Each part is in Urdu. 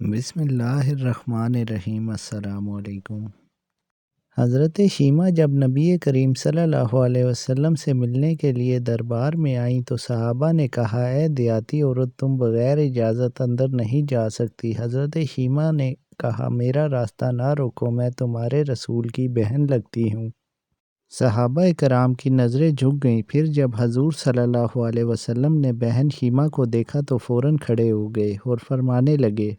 بسم اللہ الرحمن الرحیم۔ السلام علیکم۔ حضرت شیمہ جب نبی کریم صلی اللہ علیہ وسلم سے ملنے کے لیے دربار میں آئیں تو صحابہ نے کہا، اے دیاتی عورت، تم بغیر اجازت اندر نہیں جا سکتی۔ حضرت شیمہ نے کہا، میرا راستہ نہ روکو، میں تمہارے رسول کی بہن لگتی ہوں۔ صحابہ کرام کی نظریں جھک گئیں۔ پھر جب حضور صلی اللہ علیہ وسلم نے بہن شیمہ کو دیکھا تو فوراً کھڑے ہو گئے اور فرمانے لگے،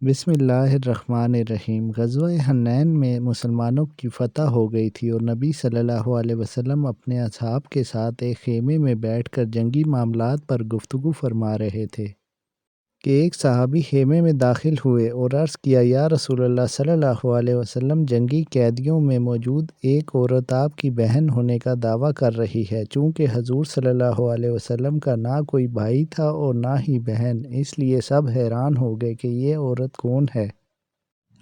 بسم اللہ الرحمن الرحیم۔ غزوہ حنین میں مسلمانوں کی فتح ہو گئی تھی اور نبی صلی اللہ علیہ وسلم اپنے اصحاب کے ساتھ ایک خیمے میں بیٹھ کر جنگی معاملات پر گفتگو فرما رہے تھے کہ ایک صحابی خیمے میں داخل ہوئے اور عرض کیا، یا رسول اللہ صلی اللہ علیہ وسلم، جنگی قیدیوں میں موجود ایک عورت آپ کی بہن ہونے کا دعویٰ کر رہی ہے۔ چونکہ حضور صلی اللہ علیہ وسلم کا نہ کوئی بھائی تھا اور نہ ہی بہن، اس لیے سب حیران ہو گئے کہ یہ عورت کون ہے۔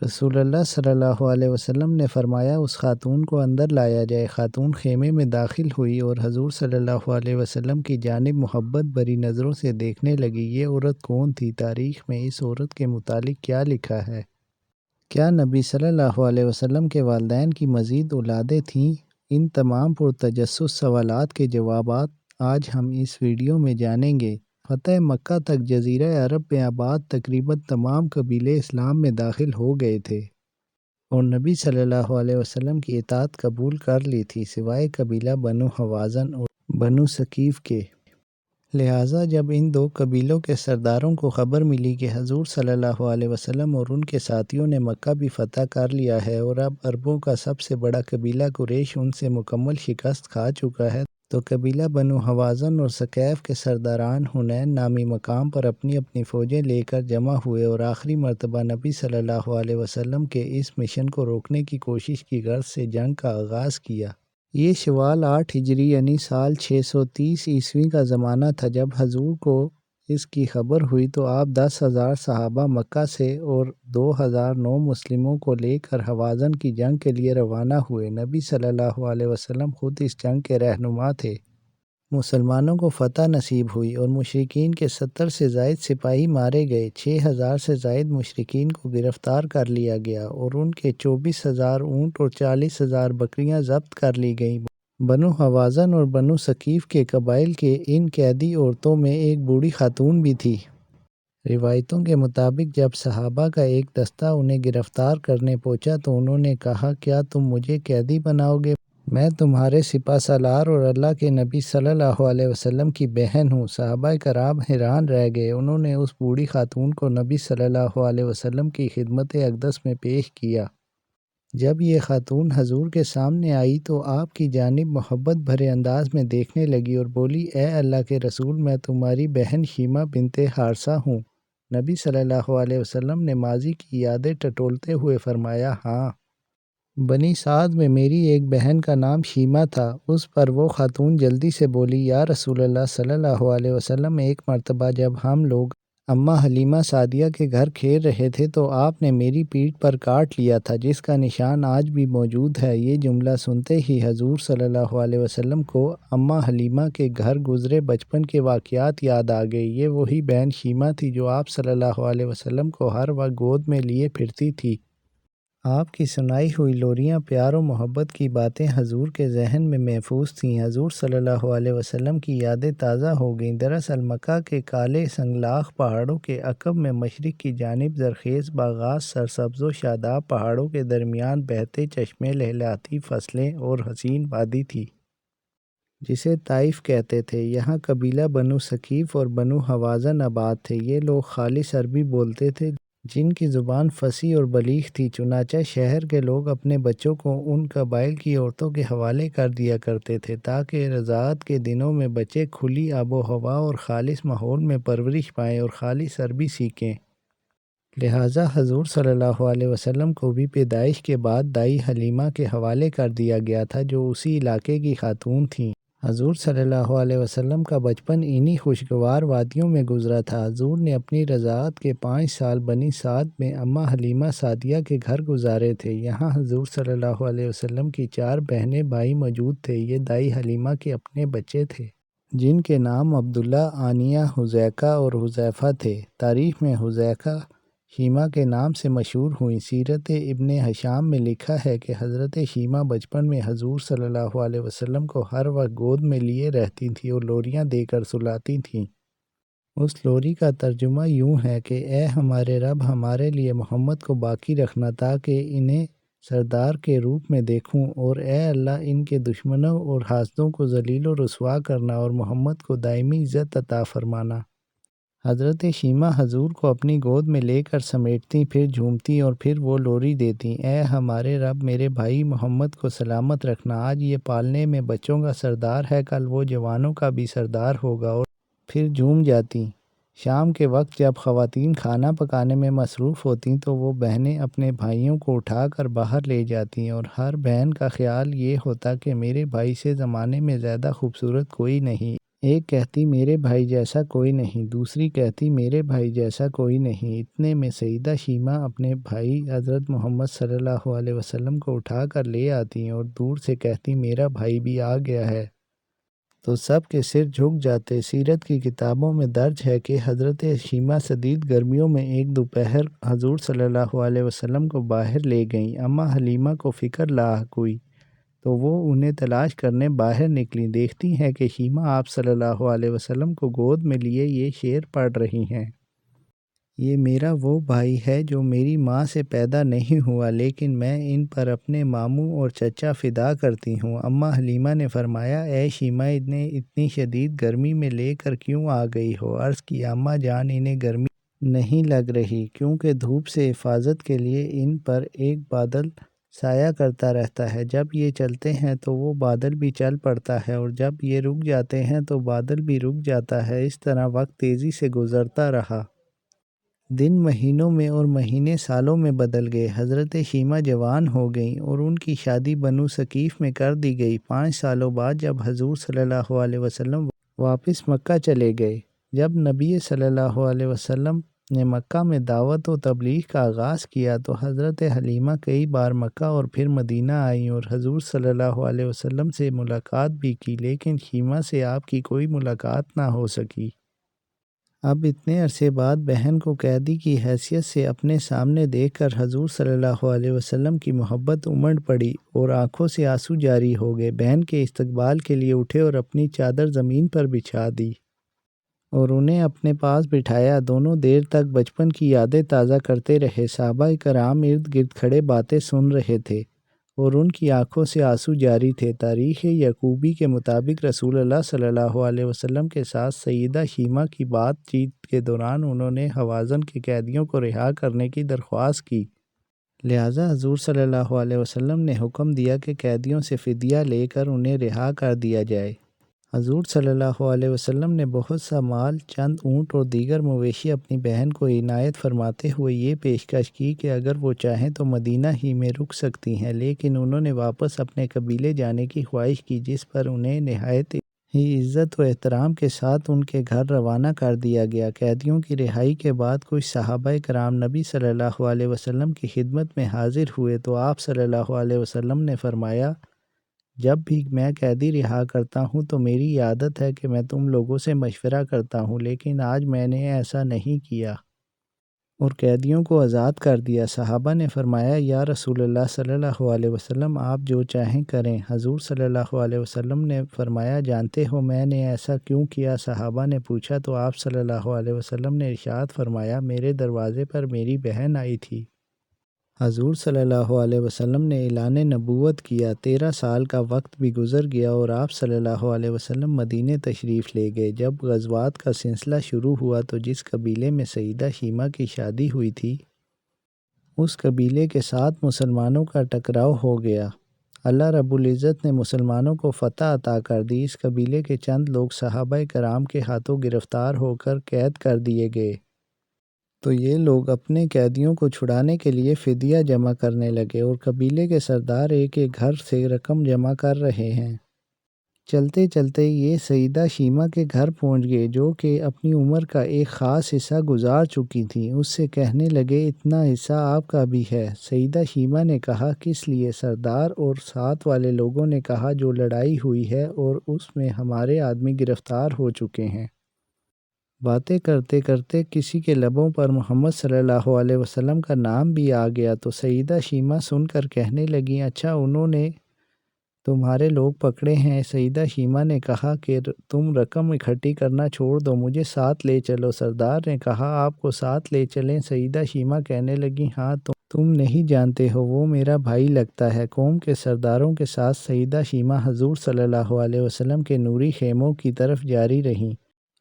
رسول اللہ صلی اللہ علیہ وسلم نے فرمایا، اس خاتون کو اندر لایا جائے۔ خاتون خیمے میں داخل ہوئی اور حضور صلی اللہ علیہ وسلم کی جانب محبت بھری نظروں سے دیکھنے لگی۔ یہ عورت کون تھی؟ تاریخ میں اس عورت کے متعلق کیا لکھا ہے؟ کیا نبی صلی اللہ علیہ وسلم کے والدین کی مزید اولادیں تھیں؟ ان تمام پرتجسس سوالات کے جوابات آج ہم اس ویڈیو میں جانیں گے۔ فتح مکہ تک جزیرہ عرب میں آباد تقریباً تمام قبیلے اسلام میں داخل ہو گئے تھے اور نبی صلی اللہ علیہ وسلم کی اطاعت قبول کر لی تھی، سوائے قبیلہ بنو حوازن اور بنو ثقیف کے۔ لہٰذا جب ان دو قبیلوں کے سرداروں کو خبر ملی کہ حضور صلی اللہ علیہ وسلم اور ان کے ساتھیوں نے مکہ بھی فتح کر لیا ہے اور اب عربوں کا سب سے بڑا قبیلہ قریش ان سے مکمل شکست کھا چکا ہے، تو قبیلہ بنو حوازن اور ثقیف کے سرداران حنین نامی مقام پر اپنی اپنی فوجیں لے کر جمع ہوئے اور آخری مرتبہ نبی صلی اللہ علیہ وسلم کے اس مشن کو روکنے کی کوشش کی غرض سے جنگ کا آغاز کیا۔ یہ شوال 8 ہجری یعنی سال 630 عیسوی کا زمانہ تھا۔ جب حضور کو اس کی خبر ہوئی تو آپ 10,000 صحابہ مکہ سے اور 2,000 نو مسلموں کو لے کر حوازن کی جنگ کے لیے روانہ ہوئے۔ نبی صلی اللہ علیہ وسلم خود اس جنگ کے رہنما تھے۔ مسلمانوں کو فتح نصیب ہوئی اور مشرکین کے 70 سے زائد سپاہی مارے گئے۔ 6,000 سے زائد مشرکین کو گرفتار کر لیا گیا اور ان کے 24,000 اونٹ اور 40,000 بکریاں ضبط کر لی گئیں۔ بنو حوازن اور بنو ثقیف کے قبائل کے ان قیدی عورتوں میں ایک بوڑھی خاتون بھی تھی۔ روایتوں کے مطابق جب صحابہ کا ایک دستہ انہیں گرفتار کرنے پہنچا تو انہوں نے کہا، کیا تم مجھے قیدی بناؤ گے؟ میں تمہارے سپہ سالار اور اللہ کے نبی صلی اللہ علیہ وسلم کی بہن ہوں۔ صحابہ کرام حیران رہ گئے۔ انہوں نے اس بوڑھی خاتون کو نبی صلی اللہ علیہ وسلم کی خدمت اقدس میں پیش کیا۔ جب یہ خاتون حضور کے سامنے آئی تو آپ کی جانب محبت بھرے انداز میں دیکھنے لگی اور بولی، اے اللہ کے رسول، میں تمہاری بہن شیمہ بنت حارثہ ہوں۔ نبی صلی اللہ علیہ وسلم نے ماضی کی یادیں ٹٹولتے ہوئے فرمایا، ہاں، بنی سعد میں میری ایک بہن کا نام شیمہ تھا۔ اس پر وہ خاتون جلدی سے بولی، یا رسول اللہ صلی اللہ علیہ وسلم، ایک مرتبہ جب ہم لوگ اماں حلیمہ سعدیہ کے گھر کھیل رہے تھے تو آپ نے میری پیٹھ پر کاٹ لیا تھا، جس کا نشان آج بھی موجود ہے۔ یہ جملہ سنتے ہی حضور صلی اللہ علیہ وسلم کو اماں حلیمہ کے گھر گزرے بچپن کے واقعات یاد آ گئے۔ یہ وہی بہن شیمہ تھی جو آپ صلی اللہ علیہ وسلم کو ہر وقت گود میں لیے پھرتی تھی۔ آپ کی سنائی ہوئی لوریاں، پیار و محبت کی باتیں حضور کے ذہن میں محفوظ تھیں۔ حضور صلی اللہ علیہ وسلم کی یادیں تازہ ہو گئیں۔ دراصل مکہ کے کالے سنگلاخ پہاڑوں کے عقب میں مشرق کی جانب زرخیز باغات، سرسبز و شاداب پہاڑوں کے درمیان بہتے چشمے، لہلاتی فصلیں اور حسین وادی تھی جسے طائف کہتے تھے۔ یہاں قبیلہ بنو ثقیف اور بنو حوازن آباد تھے۔ یہ لوگ خالص عربی بولتے تھے، جن کی زبان فصیح اور بلیغ تھی۔ چنانچہ شہر کے لوگ اپنے بچوں کو ان قبائل کی عورتوں کے حوالے کر دیا کرتے تھے تاکہ رضاعت کے دنوں میں بچے کھلی آب و ہوا اور خالص ماحول میں پرورش پائیں اور خالص عربی سیکھیں۔ لہٰذا حضور صلی اللہ علیہ وسلم کو بھی پیدائش کے بعد دائی حلیمہ کے حوالے کر دیا گیا تھا، جو اسی علاقے کی خاتون تھیں۔ حضور صلی اللہ علیہ وسلم کا بچپن انہی خوشگوار وادیوں میں گزرا تھا۔ حضور نے اپنی رضاعت کے 5 سال بنی سعد میں اماں حلیمہ سعدیہ کے گھر گزارے تھے۔ یہاں حضور صلی اللہ علیہ وسلم کی 4 بہنیں بھائی موجود تھے۔ یہ دائی حلیمہ کے اپنے بچے تھے، جن کے نام عبداللہ، آنیہ، حذیقہ اور حذیفہ تھے۔ تاریخ میں حذیقہ شیما کے نام سے مشہور ہوئیں۔ سیرت ابن ہشام میں لکھا ہے کہ حضرت شیما بچپن میں حضور صلی اللہ علیہ وسلم کو ہر وقت گود میں لیے رہتی تھیں اور لوریاں دے کر سلاتی تھیں۔ اس لوری کا ترجمہ یوں ہے کہ اے ہمارے رب، ہمارے لیے محمد کو باقی رکھنا تاکہ انہیں سردار کے روپ میں دیکھوں، اور اے اللہ ان کے دشمنوں اور حاسدوں کو ذلیل و رسوا کرنا اور محمد کو دائمی عزت عطا فرمانا۔ حضرت شیما حضور کو اپنی گود میں لے کر سمیٹتیں، پھر جھومتی اور پھر وہ لوری دیتی، اے ہمارے رب، میرے بھائی محمد کو سلامت رکھنا، آج یہ پالنے میں بچوں کا سردار ہے، کل وہ جوانوں کا بھی سردار ہوگا، اور پھر جھوم جاتی۔ شام کے وقت جب خواتین کھانا پکانے میں مصروف ہوتیں تو وہ بہنیں اپنے بھائیوں کو اٹھا کر باہر لے جاتیں، اور ہر بہن کا خیال یہ ہوتا کہ میرے بھائی سے زمانے میں زیادہ خوبصورت کوئی نہیں۔ ایک کہتی میرے بھائی جیسا کوئی نہیں، دوسری کہتی میرے بھائی جیسا کوئی نہیں۔ اتنے میں سیدہ شیما اپنے بھائی حضرت محمد صلی اللہ علیہ وسلم کو اٹھا کر لے آتی اور دور سے کہتی میرا بھائی بھی آ گیا ہے، تو سب کے سر جھک جاتے۔ سیرت کی کتابوں میں درج ہے کہ حضرت شیما شدید گرمیوں میں ایک دوپہر حضور صلی اللہ علیہ وسلم کو باہر لے گئیں۔ اماں حلیمہ کو فکر لاحق ہوئی تو وہ انہیں تلاش کرنے باہر نکلیں۔ دیکھتی ہیں کہ شیما آپ صلی اللہ علیہ وسلم کو گود میں لیے یہ شعر پڑھ رہی ہیں، یہ میرا وہ بھائی ہے جو میری ماں سے پیدا نہیں ہوا، لیکن میں ان پر اپنے ماموں اور چچا فدا کرتی ہوں۔ اماں حلیمہ نے فرمایا اے شیما، انہیں اتنی شدید گرمی میں لے کر کیوں آ گئی ہو؟ عرض کی اماں جان، انہیں گرمی نہیں لگ رہی کیونکہ دھوپ سے حفاظت کے لیے ان پر ایک بادل سایہ کرتا رہتا ہے، جب یہ چلتے ہیں تو وہ بادل بھی چل پڑتا ہے، اور جب یہ رک جاتے ہیں تو بادل بھی رک جاتا ہے۔ اس طرح وقت تیزی سے گزرتا رہا، دن مہینوں میں اور مہینے سالوں میں بدل گئے۔ حضرت شیما جوان ہو گئیں اور ان کی شادی بنو ثقیف میں کر دی گئی۔ 5 سالوں بعد جب حضور صلی اللہ علیہ وسلم واپس مکہ چلے گئے، جب نبی صلی اللہ علیہ وسلم نے مکہ میں دعوت و تبلیغ کا آغاز کیا تو حضرت حلیمہ کئی بار مکہ اور پھر مدینہ آئیں اور حضور صلی اللہ علیہ وسلم سے ملاقات بھی کی، لیکن شیما سے آپ کی کوئی ملاقات نہ ہو سکی۔ اب اتنے عرصے بعد بہن کو قیدی کی حیثیت سے اپنے سامنے دیکھ کر حضور صلی اللہ علیہ وسلم کی محبت امڑ پڑی اور آنکھوں سے آنسو جاری ہو گئے۔ بہن کے استقبال کے لیے اٹھے اور اپنی چادر زمین پر بچھا دی اور انہیں اپنے پاس بٹھایا۔ دونوں دیر تک بچپن کی یادیں تازہ کرتے رہے۔ صحابہ کرام ارد گرد کھڑے باتیں سن رہے تھے اور ان کی آنکھوں سے آنسو جاری تھے۔ تاریخ یعقوبی کے مطابق رسول اللہ صلی اللہ علیہ وسلم کے ساتھ سیدہ شیما کی بات چیت کے دوران انہوں نے ہوازن کے قیدیوں کو رہا کرنے کی درخواست کی، لہٰذا حضور صلی اللہ علیہ وسلم نے حکم دیا کہ قیدیوں سے فدیہ لے کر انہیں رہا کر دیا جائے۔ حضور صلی اللہ علیہ وسلم نے بہت سا مال، چند اونٹ اور دیگر مویشی اپنی بہن کو عنایت فرماتے ہوئے یہ پیشکش کی کہ اگر وہ چاہیں تو مدینہ ہی میں رک سکتی ہیں، لیکن انہوں نے واپس اپنے قبیلے جانے کی خواہش کی، جس پر انہیں نہایت ہی عزت و احترام کے ساتھ ان کے گھر روانہ کر دیا گیا۔ قیدیوں کی رہائی کے بعد کچھ صحابہ کرام نبی صلی اللہ علیہ وسلم کی خدمت میں حاضر ہوئے تو آپ صلی اللہ علیہ وسلم نے فرمایا جب بھی میں قیدی رہا کرتا ہوں تو میری عادت ہے کہ میں تم لوگوں سے مشورہ کرتا ہوں، لیکن آج میں نے ایسا نہیں کیا اور قیدیوں کو آزاد کر دیا۔ صحابہ نے فرمایا یا رسول اللہ صلی اللہ علیہ وسلم، آپ جو چاہیں کریں۔ حضور صلی اللہ علیہ وسلم نے فرمایا جانتے ہو میں نے ایسا کیوں کیا؟ صحابہ نے پوچھا تو آپ صلی اللہ علیہ وسلم نے ارشاد فرمایا میرے دروازے پر میری بہن آئی تھی۔ حضور صلی اللہ علیہ وسلم نے اعلان نبوت کیا، 13 سال کا وقت بھی گزر گیا اور آپ صلی اللہ علیہ وسلم مدینے تشریف لے گئے۔ جب غزوات کا سلسلہ شروع ہوا تو جس قبیلے میں سیدہ شیما کی شادی ہوئی تھی اس قبیلے کے ساتھ مسلمانوں کا ٹکراؤ ہو گیا۔ اللہ رب العزت نے مسلمانوں کو فتح عطا کر دی۔ اس قبیلے کے چند لوگ صحابہ کرام کے ہاتھوں گرفتار ہو کر قید کر دیے گئے تو یہ لوگ اپنے قیدیوں کو چھڑانے کے لیے فدیہ جمع کرنے لگے اور قبیلے کے سردار ایک ایک گھر سے رقم جمع کر رہے ہیں۔ چلتے چلتے یہ سیدہ شیما کے گھر پہنچ گئے جو کہ اپنی عمر کا ایک خاص حصہ گزار چکی تھیں۔ اس سے کہنے لگے اتنا حصہ آپ کا بھی ہے؟ سیدہ شیما نے کہا کس لیے؟ سردار اور ساتھ والے لوگوں نے کہا جو لڑائی ہوئی ہے اور اس میں ہمارے آدمی گرفتار ہو چکے ہیں۔ باتیں کرتے کرتے کسی کے لبوں پر محمد صلی اللہ علیہ وسلم کا نام بھی آ گیا تو سیدہ شیمہ سن کر کہنے لگیں، اچھا انہوں نے تمہارے لوگ پکڑے ہیں؟ سیدہ شیمہ نے کہا کہ تم رقم اکٹھی کرنا چھوڑ دو، مجھے ساتھ لے چلو۔ سردار نے کہا آپ کو ساتھ لے چلیں؟ سیدہ شیمہ کہنے لگیں، ہاں، تم نہیں جانتے ہو، وہ میرا بھائی لگتا ہے۔ قوم کے سرداروں کے ساتھ سیدہ شیمہ حضور صلی اللہ علیہ وسلم کے نوری خیموں کی طرف جاری رہیں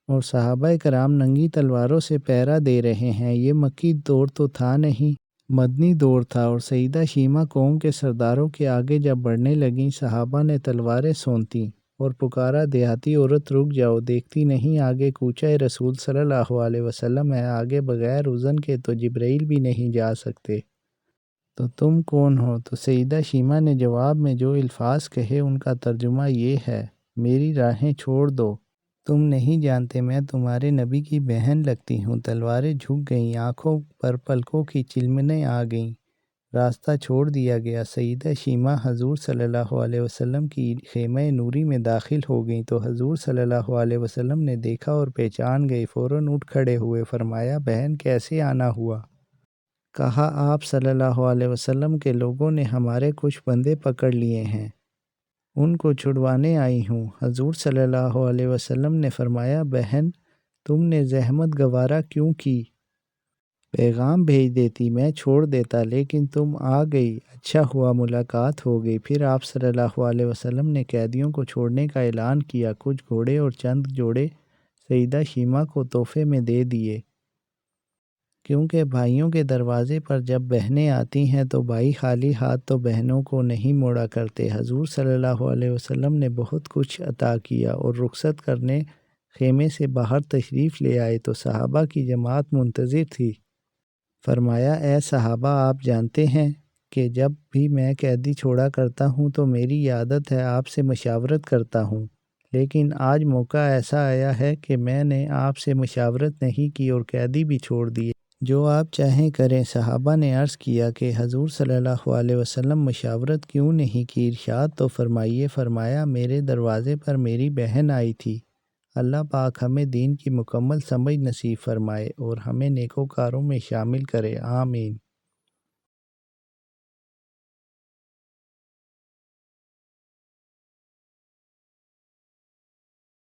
اور صحابہ کرام ننگی تلواروں سے پہرا دے رہے ہیں۔ یہ مکی دور تو تھا نہیں، مدنی دور تھا، اور سیدہ شیمہ قوم کے سرداروں کے آگے جب بڑھنے لگیں، صحابہ نے تلواریں سونتیں اور پکارا، دیہاتی عورت رک جاؤ، دیکھتی نہیں آگے کوچہ رسول صلی اللہ علیہ وسلم ہے، آگے بغیر اذن کے تو جبرائیل بھی نہیں جا سکتے، تو تم کون ہو؟ تو سیدہ شیمہ نے جواب میں جو الفاظ کہے ان کا ترجمہ یہ ہے، میری راہیں چھوڑ دو، تم نہیں جانتے میں تمہارے نبی کی بہن لگتی ہوں۔ تلواریں جھک گئیں، آنکھوں پر پلکوں کی چلمنیں آ گئیں، راستہ چھوڑ دیا گیا۔ سیدہ شیمہ حضور صلی اللہ علیہ وسلم کی خیمہ نوری میں داخل ہو گئیں تو حضور صلی اللہ علیہ وسلم نے دیکھا اور پہچان گئے، فوراً اٹھ کھڑے ہوئے، فرمایا بہن کیسے آنا ہوا؟ کہا آپ صلی اللہ علیہ وسلم کے لوگوں نے ہمارے کچھ بندے پکڑ لیے ہیں، ان کو چھڑوانے آئی ہوں۔ حضور صلی اللہ علیہ وسلم نے فرمایا بہن تم نے زحمت گوارا کیوں کی؟ پیغام بھیج دیتی، میں چھوڑ دیتا، لیکن تم آ گئی، اچھا ہوا ملاقات ہو گئی۔ پھر آپ صلی اللہ علیہ وسلم نے قیدیوں کو چھوڑنے کا اعلان کیا، کچھ گھوڑے اور چند جوڑے سیدہ شیمہ کو تحفے میں دے دیے، کیونکہ بھائیوں کے دروازے پر جب بہنیں آتی ہیں تو بھائی خالی ہاتھ تو بہنوں کو نہیں موڑا کرتے۔ حضور صلی اللہ علیہ وسلم نے بہت کچھ عطا کیا اور رخصت کرنے خیمے سے باہر تشریف لے آئے تو صحابہ کی جماعت منتظر تھی۔ فرمایا اے صحابہ آپ جانتے ہیں کہ جب بھی میں قیدی چھوڑا کرتا ہوں تو میری عادت ہے آپ سے مشاورت کرتا ہوں، لیکن آج موقع ایسا آیا ہے کہ میں نے آپ سے مشاورت نہیں کی اور قیدی بھی چھوڑ دیے، جو آپ چاہیں کریں۔ صحابہ نے عرض کیا کہ حضور صلی اللہ علیہ وسلم مشاورت کیوں نہیں کی؟ ارشاد تو فرمائیے۔ فرمایا میرے دروازے پر میری بہن آئی تھی۔ اللہ پاک ہمیں دین کی مکمل سمجھ نصیب فرمائے اور ہمیں نیکوکاروں میں شامل کرے، آمین۔